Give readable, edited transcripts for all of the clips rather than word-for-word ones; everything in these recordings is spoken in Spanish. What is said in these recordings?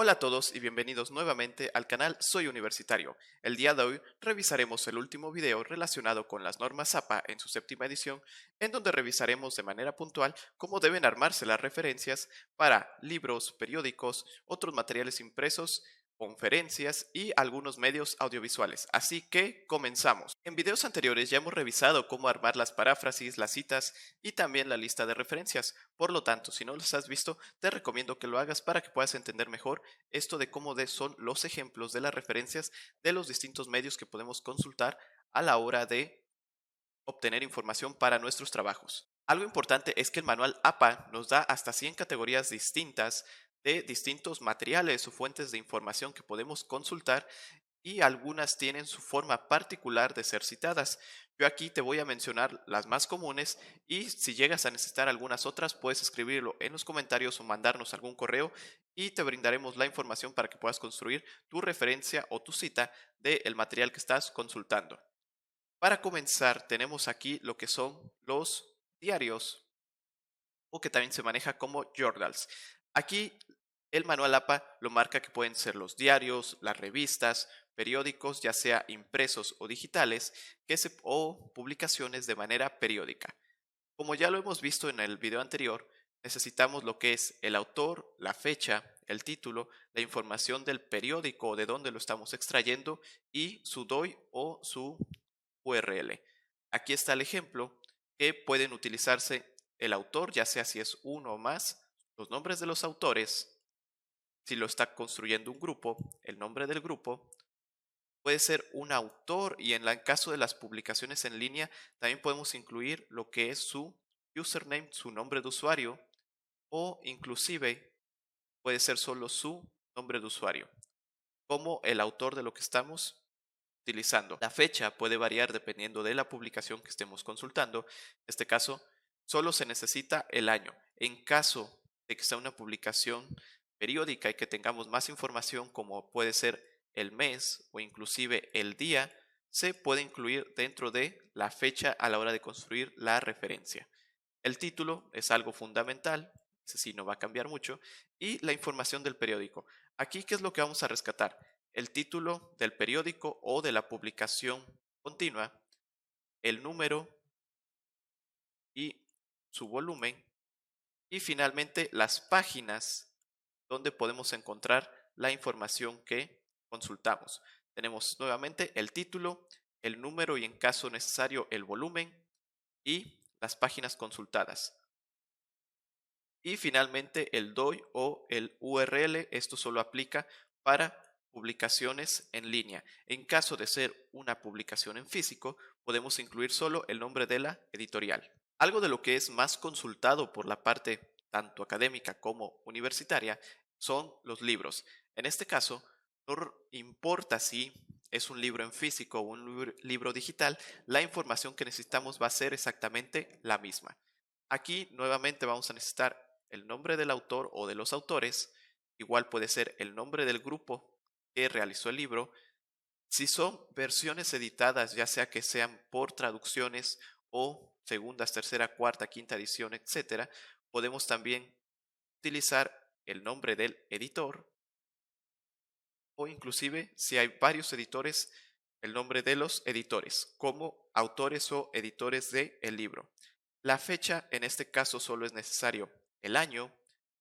Hola a todos y bienvenidos nuevamente al canal Soy Universitario. El día de hoy revisaremos el último video relacionado con las normas APA en su séptima edición, en donde revisaremos de manera puntual cómo deben armarse las referencias para libros, periódicos, otros materiales impresos, conferencias y algunos medios audiovisuales. Así que comenzamos. En videos anteriores ya hemos revisado cómo armar las paráfrasis, las citas y también la lista de referencias. Por lo tanto, si no los has visto, te recomiendo que lo hagas para que puedas entender mejor esto de cómo son los ejemplos de las referencias de los distintos medios que podemos consultar a la hora de obtener información para nuestros trabajos. Algo importante es que el manual APA nos da hasta 100 categorías distintas de distintos materiales o fuentes de información que podemos consultar y algunas tienen su forma particular de ser citadas. Yo aquí te voy a mencionar las más comunes y si llegas a necesitar algunas otras puedes escribirlo en los comentarios o mandarnos algún correo y te brindaremos la información para que puedas construir tu referencia o tu cita del material que estás consultando. Para comenzar tenemos aquí lo que son los diarios o que también se maneja como journals. Aquí el manual APA lo marca que pueden ser los diarios, las revistas, periódicos, ya sea impresos o digitales, o publicaciones de manera periódica. Como ya lo hemos visto en el video anterior, necesitamos lo que es el autor, la fecha, el título, la información del periódico o de dónde lo estamos extrayendo y su DOI o su URL. Aquí está el ejemplo que pueden utilizarse el autor, ya sea si es uno o más, los nombres de los autores, si lo está construyendo un grupo, el nombre del grupo, puede ser un autor y en el caso de las publicaciones en línea también podemos incluir lo que es su username, su nombre de usuario o inclusive puede ser solo su nombre de usuario, como el autor de lo que estamos utilizando. La fecha puede variar dependiendo de la publicación que estemos consultando. En este caso, solo se necesita el año. En caso de que sea una publicación periódica y que tengamos más información, como puede ser el mes o inclusive el día, se puede incluir dentro de la fecha a la hora de construir la referencia. El título es algo fundamental, ese sí no va a cambiar mucho, y la información del periódico. Aquí, ¿qué es lo que vamos a rescatar? El título del periódico o de la publicación continua, el número y su volumen, y finalmente las páginas donde podemos encontrar la información que consultamos. Tenemos nuevamente el título, el número y en caso necesario el volumen y las páginas consultadas. Y finalmente el DOI o el URL, esto solo aplica para publicaciones en línea. En caso de ser una publicación en físico, podemos incluir solo el nombre de la editorial. Algo de lo que es más consultado por la parte tanto académica como universitaria son los libros. En este caso, no importa si es un libro en físico o un libro digital, la información que necesitamos va a ser exactamente la misma. Aquí nuevamente vamos a necesitar el nombre del autor o de los autores, igual puede ser el nombre del grupo que realizó el libro. Si son versiones editadas, ya sea que sean por traducciones o segundas, tercera, cuarta, quinta edición, etcétera, podemos también utilizar el nombre del editor o inclusive si hay varios editores, el nombre de los editores como autores o editores del libro. La fecha en este caso solo es necesario el año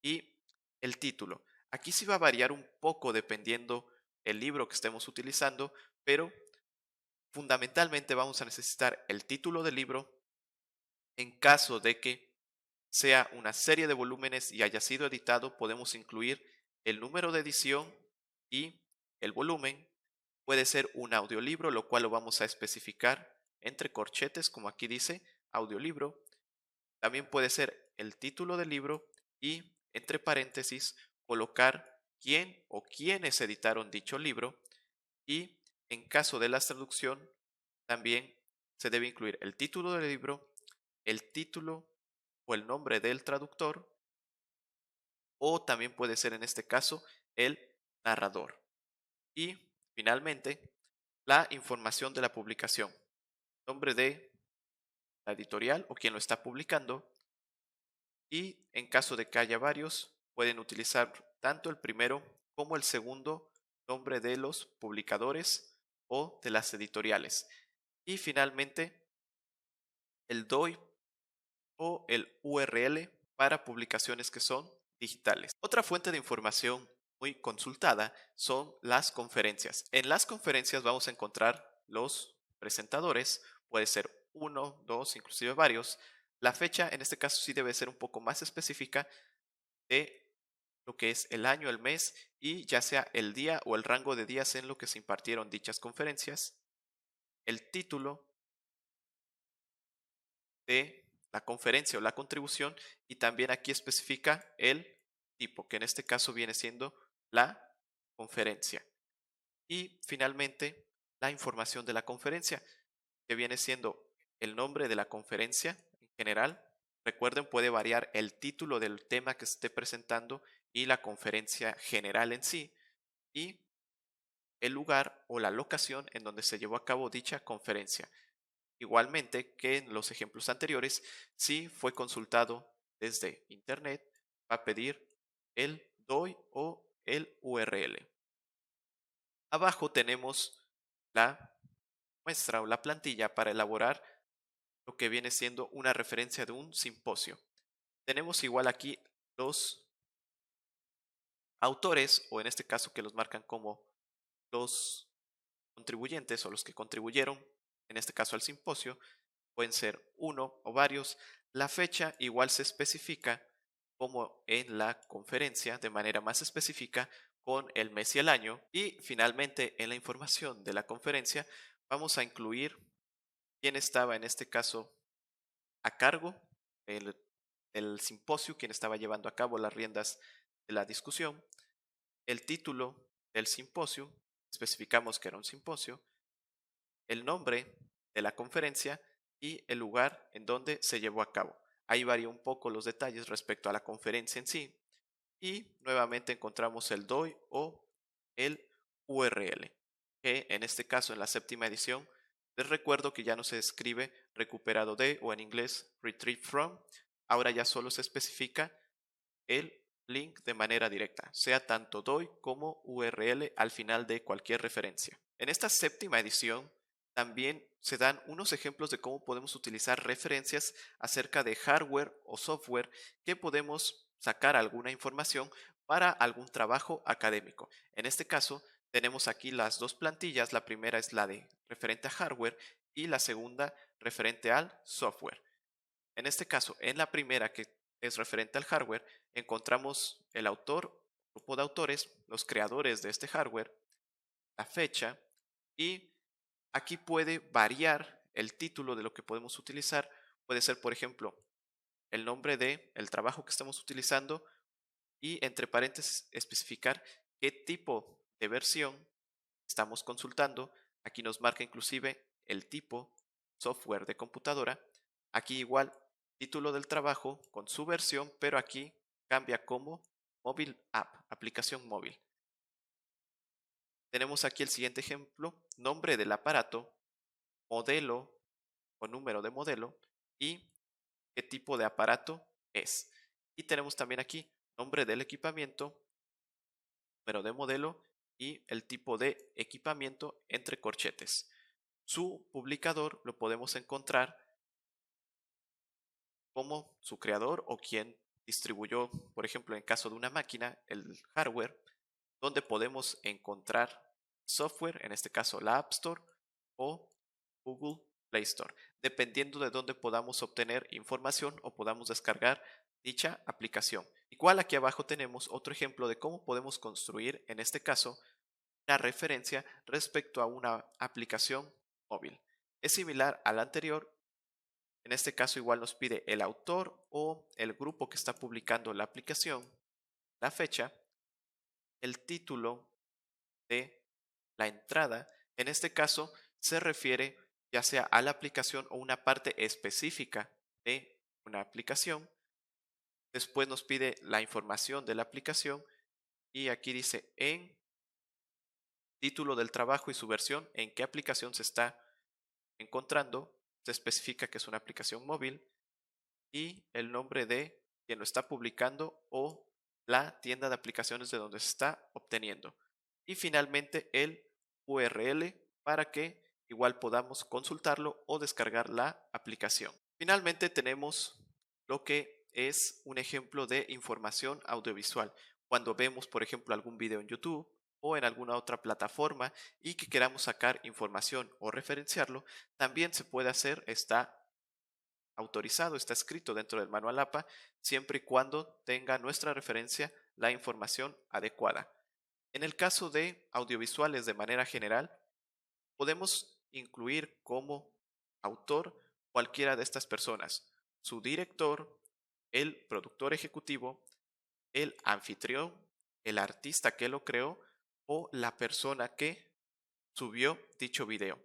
y el título. Aquí sí va a variar un poco dependiendo el libro que estemos utilizando, pero fundamentalmente vamos a necesitar el título del libro en caso de que sea una serie de volúmenes y haya sido editado, podemos incluir el número de edición y el volumen. Puede ser un audiolibro, lo cual lo vamos a especificar entre corchetes, como aquí dice, audiolibro. También puede ser el título del libro y, entre paréntesis, colocar quién o quiénes editaron dicho libro. Y en caso de la traducción, también se debe incluir el título del libro, el título o el nombre del traductor, o también puede ser en este caso el narrador. Y finalmente, la información de la publicación, nombre de la editorial o quien lo está publicando, y en caso de que haya varios, pueden utilizar tanto el primero como el segundo nombre de los publicadores o de las editoriales. Y finalmente el DOI o el URL para publicaciones que son digitales. Otra fuente de información muy consultada son las conferencias. En las conferencias vamos a encontrar los presentadores, puede ser uno, dos, inclusive varios. La fecha en este caso sí debe ser un poco más específica de lo que es el año, el mes y ya sea el día o el rango de días en lo que se impartieron dichas conferencias, el título de la conferencia o la contribución y también aquí especifica el tipo, que en este caso viene siendo la conferencia. Y finalmente la información de la conferencia, que viene siendo el nombre de la conferencia en general. Recuerden, puede variar el título del tema que se esté presentando y la conferencia general en sí, y el lugar o la locación en donde se llevó a cabo dicha conferencia. Igualmente que en los ejemplos anteriores, si fue consultado desde Internet, va a pedir el DOI o el URL. Abajo tenemos la muestra o la plantilla para elaborar lo que viene siendo una referencia de un simposio. Tenemos igual aquí los autores, o en este caso que los marcan como los contribuyentes o los que contribuyeron, en este caso al simposio, pueden ser uno o varios. La fecha igual se especifica como en la conferencia de manera más específica con el mes y el año. Y finalmente en la información de la conferencia vamos a incluir quién estaba en este caso a cargo del simposio, quién estaba llevando a cabo las riendas de la discusión, el título del simposio, especificamos que era un simposio, el nombre de la conferencia y el lugar en donde se llevó a cabo. Ahí varía un poco los detalles respecto a la conferencia en sí y nuevamente encontramos el DOI o el URL, que en este caso en la séptima edición les recuerdo que ya no se escribe recuperado de o en inglés retrieve from, ahora ya solo se especifica el link de manera directa, sea tanto DOI como URL al final de cualquier referencia. En esta séptima edición también se dan unos ejemplos de cómo podemos utilizar referencias acerca de hardware o software que podemos sacar alguna información para algún trabajo académico. En este caso, tenemos aquí las dos plantillas. La primera es la de referente a hardware y la segunda referente al software. En este caso, en la primera, que es referente al hardware, encontramos el autor, grupo de autores, los creadores de este hardware, la fecha y aquí puede variar el título de lo que podemos utilizar. Puede ser, por ejemplo, el nombre de el trabajo que estamos utilizando y entre paréntesis especificar qué tipo de versión estamos consultando. Aquí nos marca inclusive el tipo software de computadora. Aquí igual título del trabajo con su versión, pero aquí cambia como móvil app, aplicación móvil. Tenemos aquí el siguiente ejemplo, nombre del aparato, modelo o número de modelo y qué tipo de aparato es. Y tenemos también aquí nombre del equipamiento, número de modelo y el tipo de equipamiento entre corchetes. Su publicador lo podemos encontrar como su creador o quien distribuyó, por ejemplo, en caso de una máquina, el hardware, donde podemos encontrar software, en este caso la App Store o Google Play Store, dependiendo de dónde podamos obtener información o podamos descargar dicha aplicación. Igual aquí abajo tenemos otro ejemplo de cómo podemos construir, en este caso, una referencia respecto a una aplicación móvil. Es similar al anterior. En este caso igual nos pide el autor o el grupo que está publicando la aplicación, la fecha, el título de la entrada. En este caso se refiere ya sea a la aplicación o una parte específica de una aplicación. Después nos pide la información de la aplicación y aquí dice en título del trabajo y su versión, en qué aplicación se está encontrando. Se especifica que es una aplicación móvil y el nombre de quien lo está publicando o la tienda de aplicaciones de donde se está obteniendo. Y finalmente el URL para que igual podamos consultarlo o descargar la aplicación. Finalmente tenemos lo que es un ejemplo de información audiovisual. Cuando vemos, por ejemplo, algún video en YouTube o en alguna otra plataforma y que queramos sacar información o referenciarlo, también se puede hacer, está autorizado, está escrito dentro del manual APA, siempre y cuando tenga nuestra referencia la información adecuada. En el caso de audiovisuales de manera general, podemos incluir como autor cualquiera de estas personas, su director, el productor ejecutivo, el anfitrión, el artista que lo creó o la persona que subió dicho video.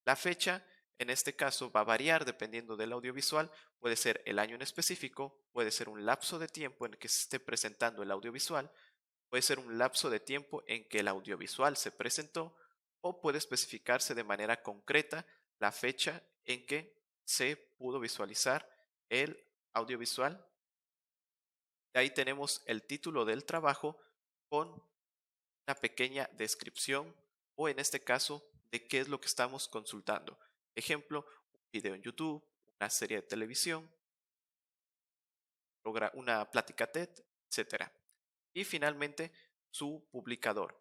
La fecha, en este caso, va a variar dependiendo del audiovisual. Puede ser el año en específico, puede ser un lapso de tiempo en el que se esté presentando el audiovisual, puede ser un lapso de tiempo en que el audiovisual se presentó o puede especificarse de manera concreta la fecha en que se pudo visualizar el audiovisual. De ahí tenemos el título del trabajo con una pequeña descripción o en este caso de qué es lo que estamos consultando. Ejemplo, un video en YouTube, una serie de televisión, una plática TED, etcétera. Y finalmente, su publicador.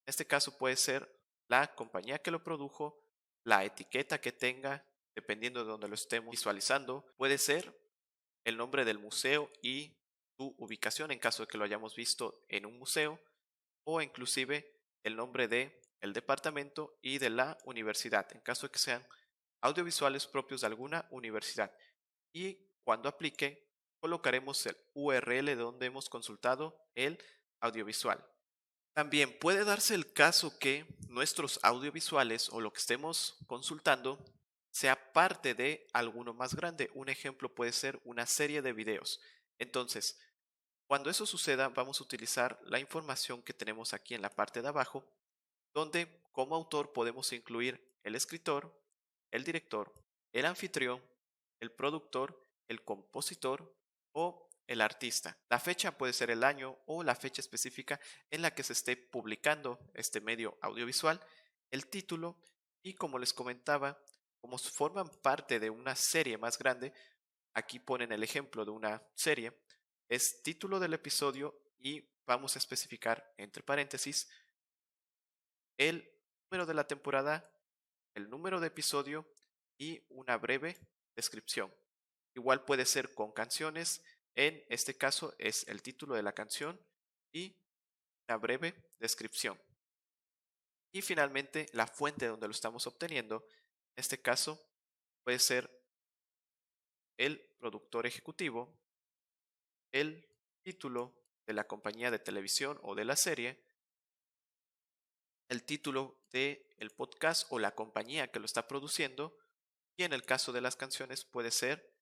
En este caso puede ser la compañía que lo produjo, la etiqueta que tenga, dependiendo de donde lo estemos visualizando. Puede ser el nombre del museo y su ubicación en caso de que lo hayamos visto en un museo o inclusive el nombre de el departamento y de la universidad en caso de que sean audiovisuales propios de alguna universidad. Y cuando aplique, colocaremos el URL donde hemos consultado el audiovisual. También puede darse el caso que nuestros audiovisuales o lo que estemos consultando sea parte de alguno más grande. Un ejemplo puede ser una serie de videos. Entonces, cuando eso suceda, vamos a utilizar la información que tenemos aquí en la parte de abajo, donde como autor podemos incluir el escritor, el director, el anfitrión, el productor, el compositor o el artista. La fecha puede ser el año o la fecha específica en la que se esté publicando este medio audiovisual, el título y como les comentaba, como forman parte de una serie más grande, aquí ponen el ejemplo de una serie, es título del episodio y vamos a especificar entre paréntesis el número de la temporada, el número de episodio y una breve descripción. Igual puede ser con canciones, en este caso es el título de la canción y una breve descripción. Y finalmente la fuente donde lo estamos obteniendo, en este caso puede ser el productor ejecutivo, el título de la compañía de televisión o de la serie, el título de el podcast o la compañía que lo está produciendo y en el caso de las canciones puede ser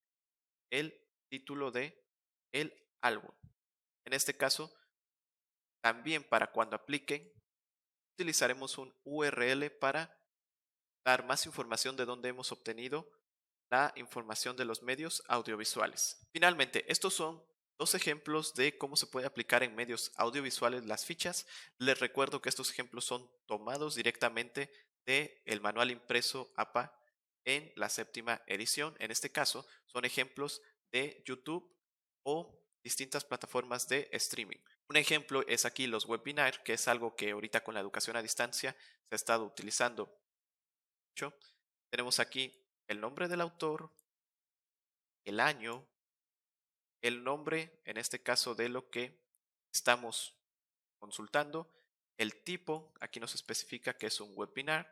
el título de el álbum. En este caso, también para cuando apliquen, utilizaremos un URL para dar más información de dónde hemos obtenido la información de los medios audiovisuales. Finalmente, estos son dos ejemplos de cómo se puede aplicar en medios audiovisuales las fichas. Les recuerdo que estos ejemplos son tomados directamente del manual impreso APA en la 7ª edición. En este caso, son ejemplos de YouTube o distintas plataformas de streaming. Un ejemplo es aquí los webinars, que es algo que ahorita con la educación a distancia se ha estado utilizando mucho. Tenemos aquí el nombre del autor, el año, el nombre, en este caso, de lo que estamos consultando, el tipo, aquí nos especifica que es un webinar,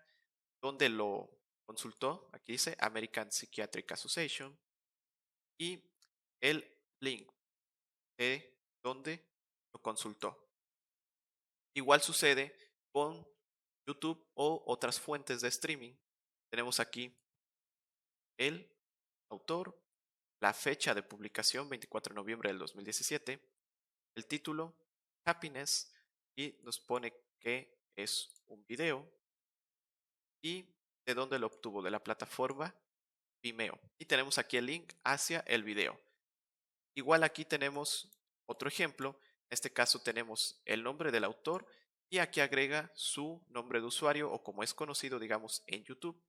donde lo consultó, aquí dice American Psychiatric Association, y el link de donde lo consultó. Igual sucede con YouTube o otras fuentes de streaming. Tenemos aquí el autor, la fecha de publicación 24 de noviembre del 2017, el título Happiness y nos pone que es un video y de dónde lo obtuvo, de la plataforma Vimeo. Y tenemos aquí el link hacia el video. Igual aquí tenemos otro ejemplo En este caso tenemos el nombre del autor y aquí agrega su nombre de usuario o como es conocido, digamos, en YouTube,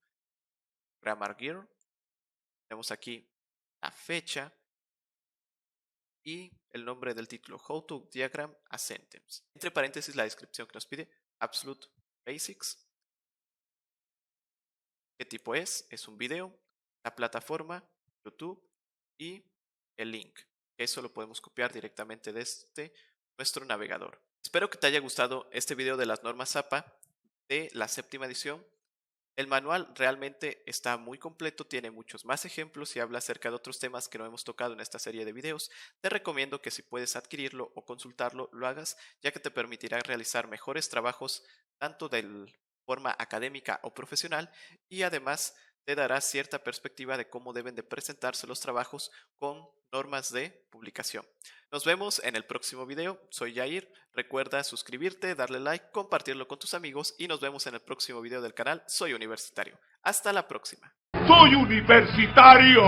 Grammar Girl. Tenemos aquí la fecha y el nombre del título, How to Diagram a Sentence. Entre paréntesis la descripción que nos pide, Absolute Basics. ¿Qué tipo es? Es un video, la plataforma, YouTube y el link. Eso lo podemos copiar directamente desde nuestro navegador. Espero que te haya gustado este video de las normas ZAPA de la 7ª edición. El manual realmente está muy completo, tiene muchos más ejemplos y habla acerca de otros temas que no hemos tocado en esta serie de videos. Te recomiendo que si puedes adquirirlo o consultarlo, lo hagas, ya que te permitirá realizar mejores trabajos tanto de forma académica o profesional y además te dará cierta perspectiva de cómo deben de presentarse los trabajos con normas de publicación. Nos vemos en el próximo video. Soy Jair. Recuerda suscribirte, darle like, compartirlo con tus amigos y nos vemos en el próximo video del canal Soy Universitario. Hasta la próxima. ¡Soy universitario!